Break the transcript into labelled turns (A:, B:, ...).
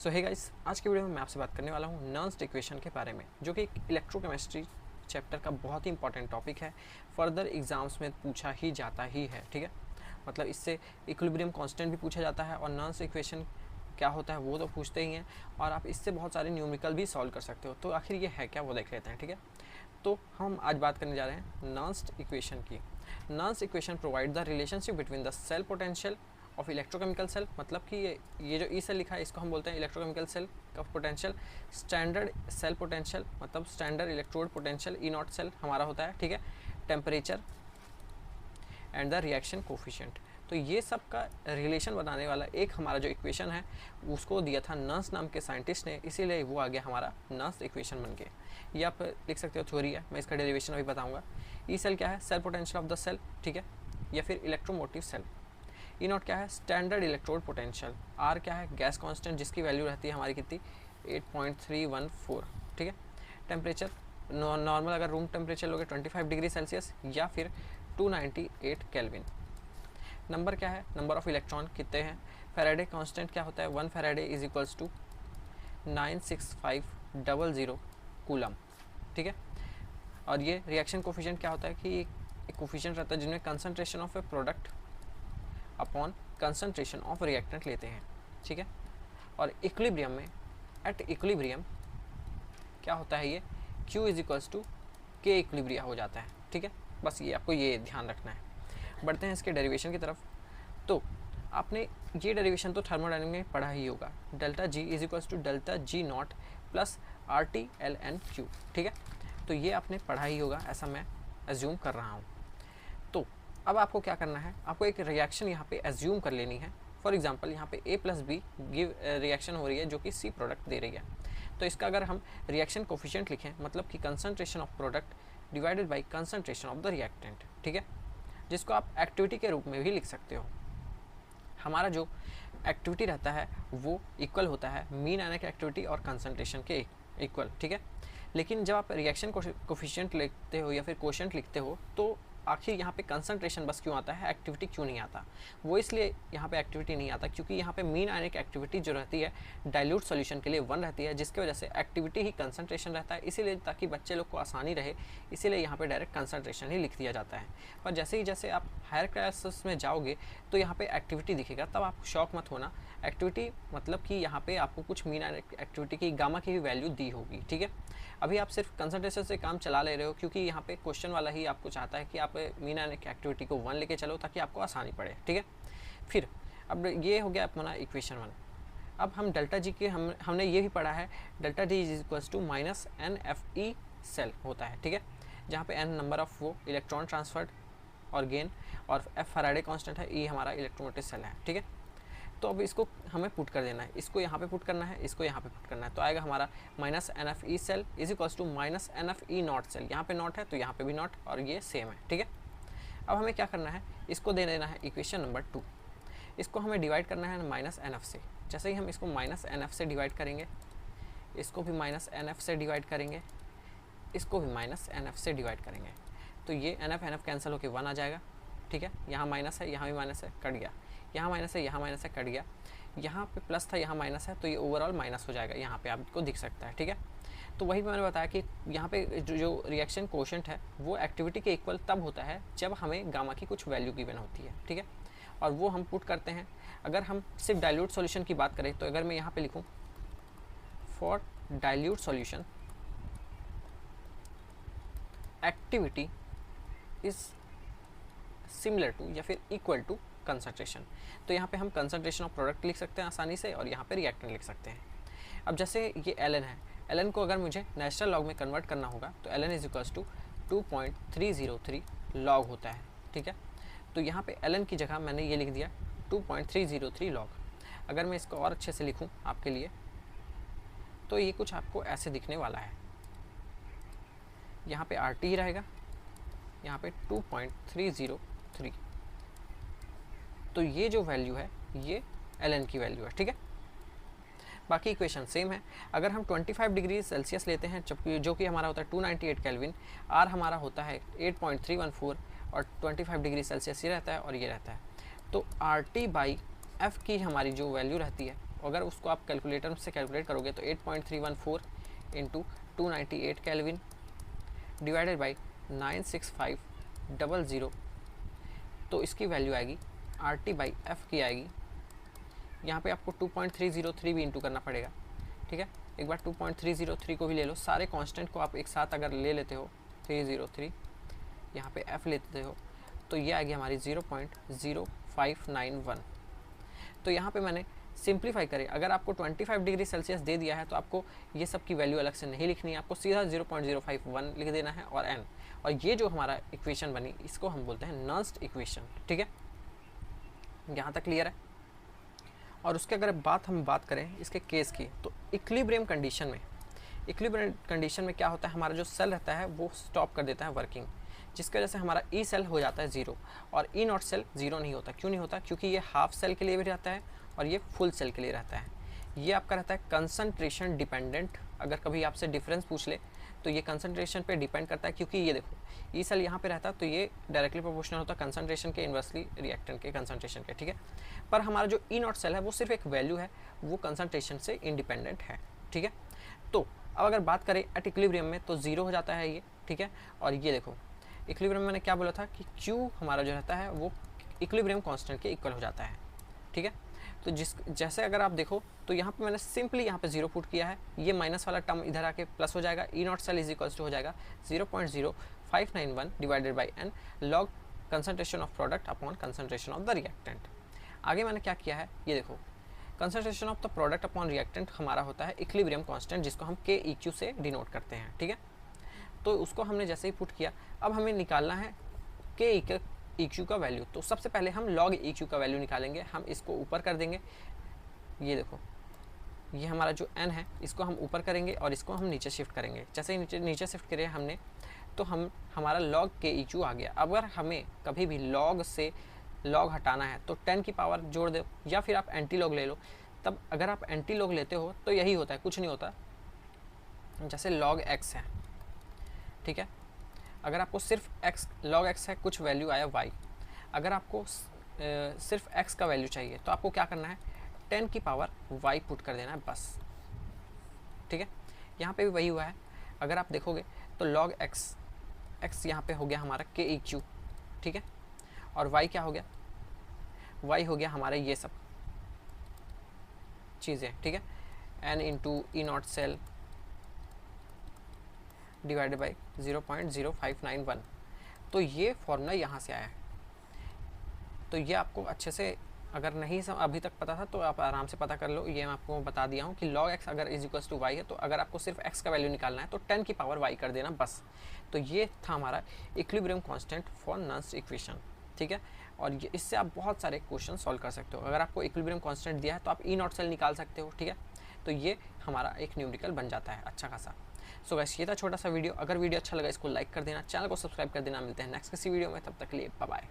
A: सो hey guys, आज की video में मैं आपसे बात करने वाला हूँ नर्न्स इक्वेशन के बारे में, जो कि एक इलेक्ट्रोकेमिस्ट्री चैप्टर का बहुत ही इंपॉर्टेंट टॉपिक है। फर्दर एग्जाम्स में पूछा ही जाता ही है, ठीक है। मतलब इससे इक्विलिब्रियम कांस्टेंट भी पूछा जाता है और नर्न्स इक्वेशन क्या होता है वो तो पूछते ही हैं, और आप इससे बहुत सारे न्यूमेरिकल भी सॉल्व कर सकते हो। तो आखिर ये है क्या, वो देख लेते हैं, ठीक है। तो हम आज बात करने जा रहे हैं नर्न्स इक्वेशन की। Nernst equation provide the relationship between the cell potential of electrochemical cell, मतलब कि ये जो ई सेल लिखा है इसको हम बोलते हैं इलेक्ट्रोकेमिकल सेल का पोटेंशियल। स्टैंडर्ड सेल पोटेंशियल मतलब standard electrode potential E naught cell हमारा होता है, ठीक है। Temperature and the reaction coefficient. तो ये सब का रिलेशन बनाने वाला एक हमारा जो इक्वेशन है उसको दिया था नर्न्स नाम के साइंटिस्ट ने, इसीलिए वो आ गया हमारा नर्न्स इक्वेशन बन के। ये आप लिख सकते हो, थ्योरी है, मैं इसका डेरिवेशन अभी बताऊंगा। ई सेल क्या है? Cell potential of the cell, ठीक है, या फिर इलेक्ट्रोमोटिव सेल। ई नॉट क्या है? Standard electrode potential. आर क्या है? गैस कांस्टेंट, जिसकी वैल्यू रहती है हमारी कितनी, 8.314, ठीक है। टेम्परेचर नॉर्मल अगर रूम टेम्परेचर लोगे 25 डिग्री सेल्सियस या फिर 298 केल्विन। नंबर क्या है? नंबर ऑफ इलेक्ट्रॉन कितने हैं। फैराडे कांस्टेंट क्या होता है? 1 faraday is equals to 96500 coulomb, ठीक है। और ये रिएक्शन कोफिशिएंट क्या होता है कि एक कोफिशिएंट रहता है जिनमें concentration of A product upon concentration of reactant लेते हैं, ठीक है। और इक्विलिब्रियम में, एट इक्विलिब्रियम क्या होता है, ये Q इज इक्वल्स टू के इक्विलिब्रिया हो जाता है, ठीक है। बस ये आपको ये ध्यान रखना है। बढ़ते हैं इसके डेरिवेशन की तरफ। तो आपने ये डेरिवेशन तो थर्मोडायनेमिक में पढ़ा ही होगा, delta G is equals to delta G naught plus RT LN Q, ठीक है। तो ये आपने पढ़ा ही होगा, ऐसा मैं एज्यूम कर रहा हूँ। तो अब आपको क्या करना है, आपको एक रिएक्शन यहाँ पे एज्यूम कर लेनी है। फॉर एग्जांपल यहाँ पे A plus B give reaction हो रही है जो कि C प्रोडक्ट दे रही है। तो इसका अगर हम रिएक्शन कोफिशिएंट लिखें, मतलब कि concentration of product divided by concentration of the reactant, ठीक है, जिसको आप एक्टिविटी के रूप में भी लिख सकते हो। हमारा जो एक्टिविटी रहता है वो इक्वल होता है मीन आयनिक एक्टिविटी और कंसंट्रेशन के इक्वल, ठीक है। लेकिन जब आप रिएक्शन कोफिशिएंट लिखते हो या फिर कोशेंट लिखते हो तो आखिर यहाँ पे कंसंट्रेशन बस क्यों आता है, एक्टिविटी क्यों नहीं आता? वो इसलिए यहाँ पे एक्टिविटी नहीं आता क्योंकि यहाँ पे मीन आयनिक एक्टिविटी जो रहती है डाइल्यूट सॉल्यूशन के लिए 1 रहती है, जिसकी वजह से एक्टिविटी ही कंसंट्रेशन रहता है। इसीलिए ताकि बच्चे लोग को आसानी रहे, इसीलिए यहाँ पे डायरेक्ट कंसंट्रेशन ही लिख दिया जाता है। पर जैसे आप हायर क्लासेस में जाओगे तो यहाँ पे एक्टिविटी दिखेगा, तब आप शॉक मत होना। एक्टिविटी मतलब कि यहाँ पे आपको कुछ मीन आयनिक एक्टिविटी की गामा की भी वैल्यू दी होगी, ठीक है। अभी आप सिर्फ कंसंट्रेशन से काम चला ले रहे हो क्योंकि यहाँ पे क्वेश्चन वाला ही आपको चाहता है कि आप मीन आयनिक एक्टिविटी को 1 लेके चलो ताकि आपको आसानी पड़े, ठीक है। फिर अब ये हो गया अपना इक्वेशन 1। अब हम डेल्टा जी के हमने ये भी पढ़ा है, delta D is equals to minus NFE cell होता है, ठीक है, जहाँ पे N नंबर ऑफ वो इलेक्ट्रॉन ट्रांसफर्ड और गेन, और F फैराडे कांस्टेंट है, E हमारा इलेक्ट्रोमोटिव सेल है, ठीक है। तो अब इसको हमें पुट कर देना है, इसको यहाँ पे पुट करना है, इसको यहाँ पे पुट करना है। तो आएगा हमारा minus NFE cell is equals to minus NFE naught cell. यहाँ पे नॉट है तो यहाँ पे भी नॉट, और ये सेम है, ठीक है। अब हमें क्या करना है, इसको दे देना है इक्वेशन नंबर 2। इसको हमें डिवाइड करना है माइनस NF से। जैसे ही हम इसको माइनस NF से डिवाइड करेंगे, इसको भी माइनस NF से डिवाइड करेंगे, इसको भी माइनस NF से डिवाइड करेंगे, तो ये NF कैंसिल होकर 1 आ जाएगा, ठीक है। यहाँ माइनस है, यहाँ भी माइनस है, कट गया। यहाँ माइनस है, यहाँ माइनस है, कट गया। यहाँ पे प्लस था, यहाँ माइनस है, तो ये ओवरऑल माइनस हो जाएगा, यहाँ पे आपको दिख सकता है, ठीक है। तो वही मैंने बताया कि यहाँ पे जो रिएक्शन कोशेंट है वो एक्टिविटी के इक्वल तब होता है जब हमें गामा की कुछ वैल्यू गिवन होती है, ठीक है, और वो हम पुट करते हैं। अगर हम सिर्फ डाइल्यूट सॉल्यूशन की बात करें तो अगर मैं यहाँ पे लिखूँ for dilute solution activity is similar to या फिर इक्वल टू कंसंट्रेशन, तो यहाँ पे हम कंसंट्रेशन ऑफ प्रोडक्ट लिख सकते हैं आसानी से, और यहाँ पे रिएक्टेंट लिख सकते हैं। अब जैसे ये ln है, ln को अगर मुझे नेचुरल लॉग में कन्वर्ट करना होगा तो ln is equals to 2.303 log होता है, ठीक है। तो यहाँ पे ln की जगह मैंने ये लिख दिया 2.303 लॉग। अगर मैं इसको और अच्छे से लिखूँ आपके लिए तो ये कुछ आपको ऐसे दिखने वाला है, यहाँ पे RT ही रहेगा, यहाँ पे 2.303। तो ये जो वैल्यू है ये ln की वैल्यू है, ठीक है। बाकी इक्वेशन सेम है। अगर हम 25 डिग्री सेल्सियस लेते हैं जो कि हमारा होता है 298 केल्विन, R हमारा होता है 8.314, और 25 डिग्री सेल्सियस ये रहता है और ये रहता है। तो RT बाई F की हमारी जो वैल्यू रहती है अगर उसको आप कैलकुलेटर से कैलकुलेट करोगे तो 8.314 इंटू 298 केल्विन डिवाइडेड बाई 96500, तो इसकी वैल्यू आएगी RT बाई एफ की आएगी। यहाँ पे आपको 2.303 भी इंटू करना पड़ेगा, ठीक है। एक बार 2.303 को भी ले लो, सारे कांस्टेंट को आप एक साथ अगर ले लेते हो 303, यहाँ पे f लेते हो तो ये आएगी हमारी 0.0591। तो यहाँ पे मैंने सिंप्लीफाई करें, अगर आपको 25 डिग्री सेल्सियस दे दिया है तो आपको ये सब की वैल्यू अलग से नहीं लिखनी है, आपको सीधा 0.051 लिख देना है और n, और ये जो हमारा इक्वेशन बनी इसको हम बोलते हैं नर्स्ड इक्वेशन, ठीक है। यहाँ तक क्लियर है। और उसके अगर हम बात करें इसके केस की, तो इक्विलिब्रियम कंडीशन में क्या होता है, हमारा जो सेल रहता है वो स्टॉप कर देता है वर्किंग, जिसकी वजह से हमारा ई सेल हो जाता है ज़ीरो और ई नॉट सेल ज़ीरो नहीं होता। क्यों नहीं होता? क्योंकि ये हाफ सेल के लिए भी रहता है और ये फुल सेल के लिए रहता है। ये आपका रहता है कंसंट्रेशन डिपेंडेंट। अगर कभी आपसे डिफरेंस पूछ ले तो ये कंसंट्रेशन पे डिपेंड करता है, क्योंकि ये देखो ई सेल यहाँ पे रहता है तो ये डायरेक्टली प्रोपोर्शनल होता है कंसंट्रेशन के इन्वर्सली रिएक्टेंट के कंसंट्रेशन के, ठीक है। पर हमारा जो ई नॉट सेल है वो सिर्फ एक वैल्यू है, वो कंसंट्रेशन से इंडिपेंडेंट है, ठीक है। तो अब अगर बात करें एट इक्विलिब्रियम में तो ज़ीरो हो जाता है ये, ठीक है। और ये देखो इक्विलिब्रियम में मैंने क्या बोला था कि Q हमारा जो रहता है वो इक्विलिब्रियम कांस्टेंट के इक्वल हो जाता है, ठीक है। तो जैसे अगर आप देखो तो यहाँ पे मैंने सिंपली यहाँ पे जीरो पुट किया है, ये माइनस वाला टर्म इधर आके प्लस हो जाएगा, E naught cell is equals to हो जाएगा 0.0591 divided by n log concentration of product upon concentration of the reactant. आगे मैंने क्या किया है, ये देखो concentration of the product upon reactant हमारा होता है इक्विलिब्रियम कांस्टेंट, जिसको हम KEQ से डिनोट करते हैं, ठीक है। तो उसको हमने जैसे ही पुट किया, अब हमें निकालना है KEQ का वैल्यू। तो सबसे पहले हम log EQ का वैल्यू निकालेंगे, हम इसको ऊपर कर देंगे। ये देखो ये हमारा जो n है इसको हम ऊपर करेंगे और इसको हम नीचे शिफ्ट करेंगे। जैसे ही नीचे शिफ्ट करें हमने तो हमारा log KEQ आ गया। अगर हमें कभी भी log से log हटाना है तो 10 की पावर जोड़ दो, या फिर आप एंटी लॉग ले लो। तब अगर आप एंटी लॉग लेते हो तो यही होता है, कुछ नहीं होता। जैसे log x है, ठीक है। अगर आपको सिर्फ x log x है, कुछ वैल्यू आया y, अगर आपको सिर्फ x का वैल्यू चाहिए तो आपको क्या करना है, 10 की पावर y पुट कर देना है बस, ठीक है। यहाँ पे भी वही हुआ है। अगर आप देखोगे तो log x यहाँ पे हो गया हमारा KEQ, ठीक है। और y क्या हो गया, y हो गया हमारे ये सब चीज़ें, ठीक है। n into E naught cell divided by 0.0591। तो ये फॉर्मूला यहाँ से आया है। तो ये आपको अच्छे से अगर नहीं अभी तक पता था तो आप आराम से पता कर लो। ये मैं आपको बता दिया हूँ कि log x अगर इज इक्वल्स टू y है तो अगर आपको सिर्फ x का वैल्यू निकालना है तो 10 की पावर y कर देना बस। तो ये था हमारा equilibrium constant for nursed equation, ठीक है। और ये इससे आप बहुत सारे क्वेश्चन सॉल्व कर सकते हो। अगर आपको इक्विलिब्रियम कांस्टेंट दिया है तो आप ई नॉट सेल निकाल सकते हो, ठीक है। तो ये हमारा एक न्यूमेरिकल बन जाता है अच्छा खासा। सो गाइस ये था छोटा सा वीडियो। अगर वीडियो अच्छा लगा इसको लाइक कर देना, चैनल को सब्सक्राइब कर देना। मिलते हैं नेक्स्ट किसी वीडियो में, तब तक के लिए बाय बाय।